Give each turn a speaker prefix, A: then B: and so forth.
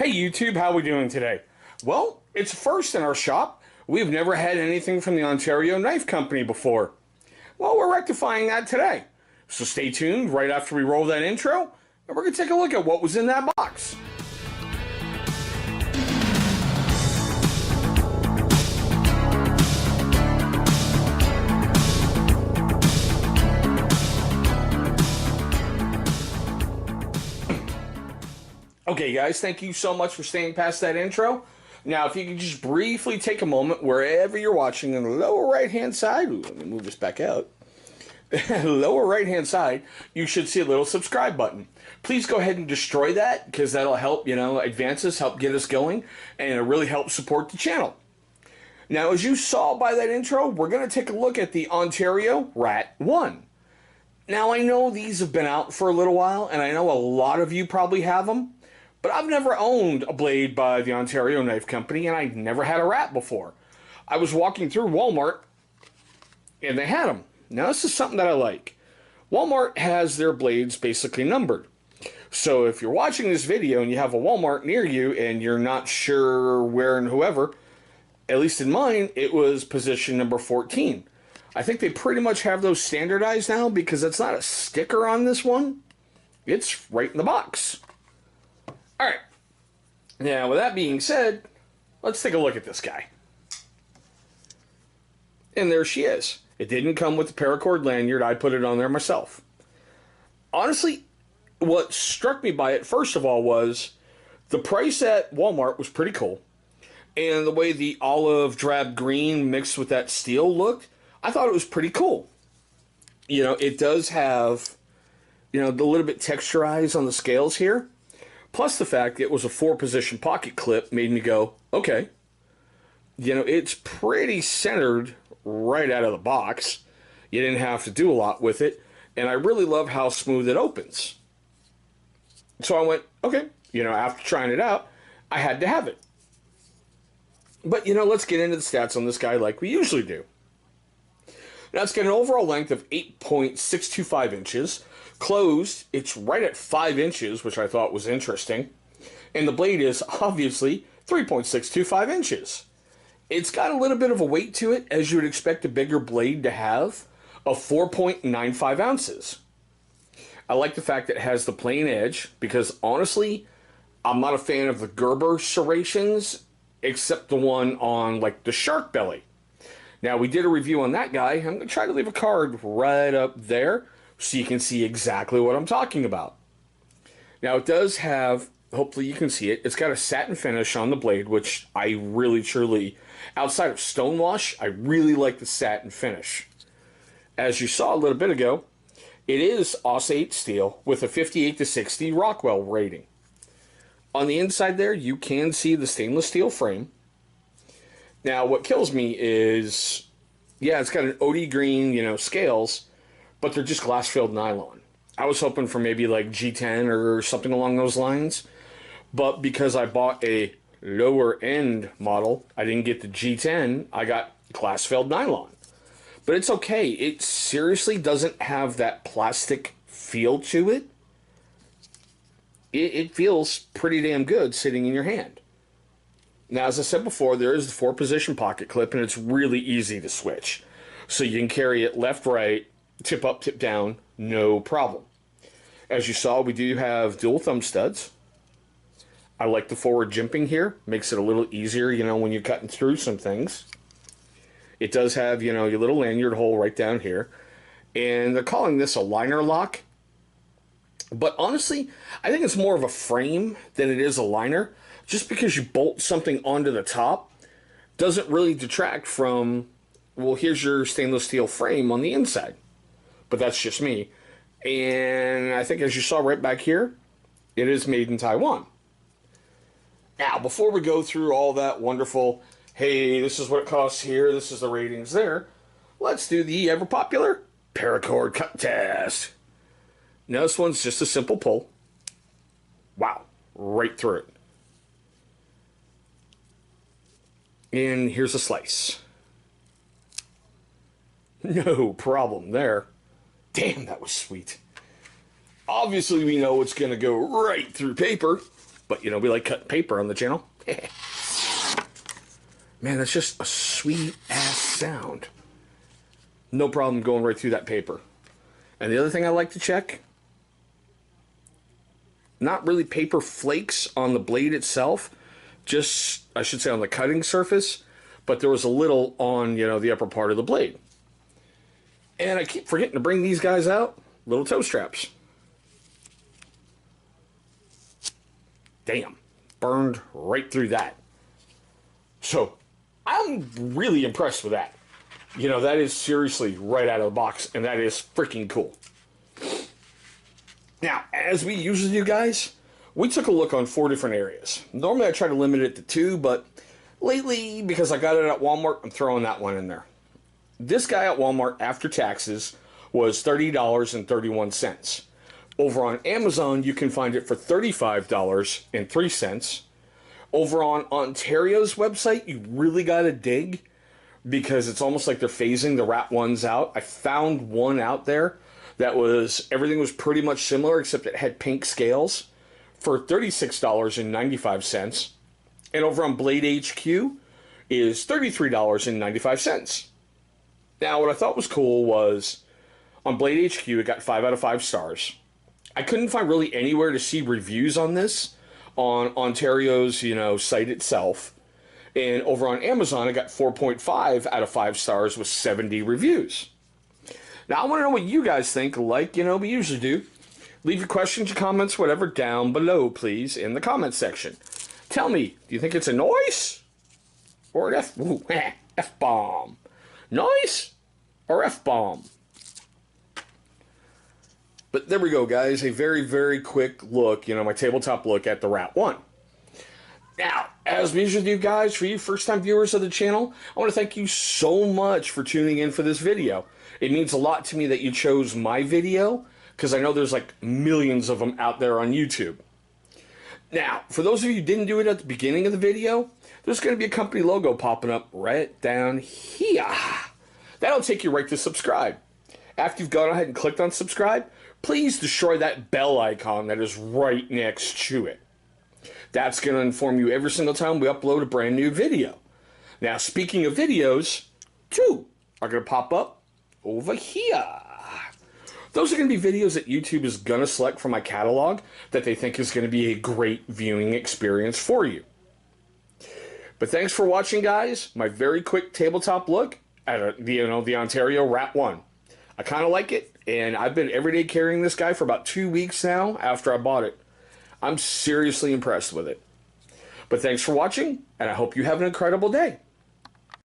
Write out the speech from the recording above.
A: Hey YouTube, how are we doing today? Well, it's a first in our shop. We've never had anything from the Ontario Knife Company before. Well, we're rectifying that today. So stay tuned right after we roll that intro, and we're going to take a look at what was in that box. Okay guys, thank you so much for staying past that intro. Now if you could just briefly take a moment wherever you're watching in the lower right hand side, let me move this back out, lower right hand side, you should see a little subscribe button. Please go ahead and destroy that because that'll help, advance us, help get us going, and it really helps support the channel. Now as you saw by that intro, we're going to take a look at the Ontario Rat 1. Now I know these have been out for a little while, and I know a lot of you probably have them. But I've never owned a blade by the Ontario Knife Company, and I've never had a rat before. I was walking through Walmart, and they had them. Now, this is something that I like. Walmart has their blades basically numbered. So if you're watching this video and you have a Walmart near you and you're not sure where and whoever, at least in mine, it was position number 14. I think they pretty much have those standardized now because it's not a sticker on this one. It's right in the box. Alright, now with that being said, let's take a look at this guy. And there she is. It didn't come with the paracord lanyard, I put it on there myself. Honestly, what struck me by it, first of all, was the price at Walmart was pretty cool. And the way the olive drab green mixed with that steel looked, I thought it was pretty cool. It does have, the little bit texturized on the scales here. Plus the fact it was a 4-position pocket clip made me go, okay. It's pretty centered right out of the box. You didn't have to do a lot with it. And I really love how smooth it opens. So I went, okay, after trying it out, I had to have it. But, let's get into the stats on this guy like we usually do. Now, it's got an overall length of 8.625 inches. Closed, it's right at 5 inches, which I thought was interesting. And the blade is obviously 3.625 inches. It's got a little bit of a weight to it, as you would expect a bigger blade to have, of 4.95 ounces. I like the fact that it has the plain edge, because honestly, I'm not a fan of the Gerber serrations, except the one on, like, the shark belly. Now, we did a review on that guy. I'm going to try to leave a card right up there, so you can see exactly what I'm talking about. Now it does have, hopefully you can see it, it's got a satin finish on the blade, which I really truly, outside of stonewash, I really like the satin finish. As you saw a little bit ago, it is AUS-8 steel with a 58-60 Rockwell rating. On the inside there, you can see the stainless steel frame. Now what kills me is, yeah, it's got an OD green, scales, but they're just glass-filled nylon. I was hoping for maybe like G10 or something along those lines, but because I bought a lower-end model, I didn't get the G10, I got glass-filled nylon. But it's okay. It seriously doesn't have that plastic feel to it. It feels pretty damn good sitting in your hand. Now, as I said before, there is the 4-position pocket clip, and it's really easy to switch. So you can carry it left, right, tip up, tip down, no problem. As you saw, we do have dual thumb studs. I like the forward jimping here. Makes it a little easier, when you're cutting through some things. It does have, your little lanyard hole right down here. And they're calling this a liner lock. But honestly, I think it's more of a frame than it is a liner. Just because you bolt something onto the top doesn't really detract from, well, here's your stainless steel frame on the inside. But that's just me. And I think as you saw right back here, it is made in Taiwan. Now, before we go through all that wonderful, hey, this is what it costs here, this is the ratings there, let's do the ever popular paracord cut test. Now, this one's just a simple pull. Wow, right through it. And here's a slice. No problem there. Damn, that was sweet. Obviously, we know it's going to go right through paper. But, you know, we like cutting paper on the channel. Man, that's just a sweet-ass sound. No problem going right through that paper. And the other thing I like to check, not really paper flakes on the blade itself, just, I should say, on the cutting surface, but there was a little on, you know, the upper part of the blade. And I keep forgetting to bring these guys out. Little toe straps. Damn. Burned right through that. So, I'm really impressed with that. You know, that is seriously right out of the box, and that is freaking cool. Now, as we usually do, guys, we took a look on 4 different areas. Normally I try to limit it to 2, but lately, because I got it at Walmart, I'm throwing that one in there. This guy at Walmart, after taxes, was $30.31. Over on Amazon, you can find it for $35.03. Over on Ontario's website, you really got to dig, because it's almost like they're phasing the Rat 1s out. I found one out there that was, everything was pretty much similar, except it had pink scales, for $36.95. And over on Blade HQ is $33.95. Now, what I thought was cool was, on Blade HQ, it got 5 out of 5 stars. I couldn't find really anywhere to see reviews on this, on Ontario's, you know, site itself. And over on Amazon, it got 4.5 out of 5 stars with 70 reviews. Now, I want to know what you guys think, like, you know, we usually do. Leave your questions, your comments, whatever, down below, please, in the comment section. Tell me, do you think it's a noise? Or an F-bomb? Noise? Or F-bomb? But there we go, guys. A very, very quick look, you know, my tabletop look at the Rat 1. Now, as we usually do, guys, for you first-time viewers of the channel, I want to thank you so much for tuning in for this video. It means a lot to me that you chose my video, because I know there's like millions of them out there on YouTube. Now, for those of you who didn't do it at the beginning of the video, there's going to be a company logo popping up right down here. That'll take you right to subscribe. After you've gone ahead and clicked on subscribe, please destroy that bell icon that is right next to it. That's going to inform you every single time we upload a brand new video. Now, speaking of videos, 2 are going to pop up over here. Those are going to be videos that YouTube is going to select from my catalog that they think is going to be a great viewing experience for you. But thanks for watching, guys. My very quick tabletop look at the Ontario Rat 1. I kind of like it, and I've been everyday carrying this guy for about 2 weeks now after I bought it. I'm seriously impressed with it. But thanks for watching, and I hope you have an incredible day.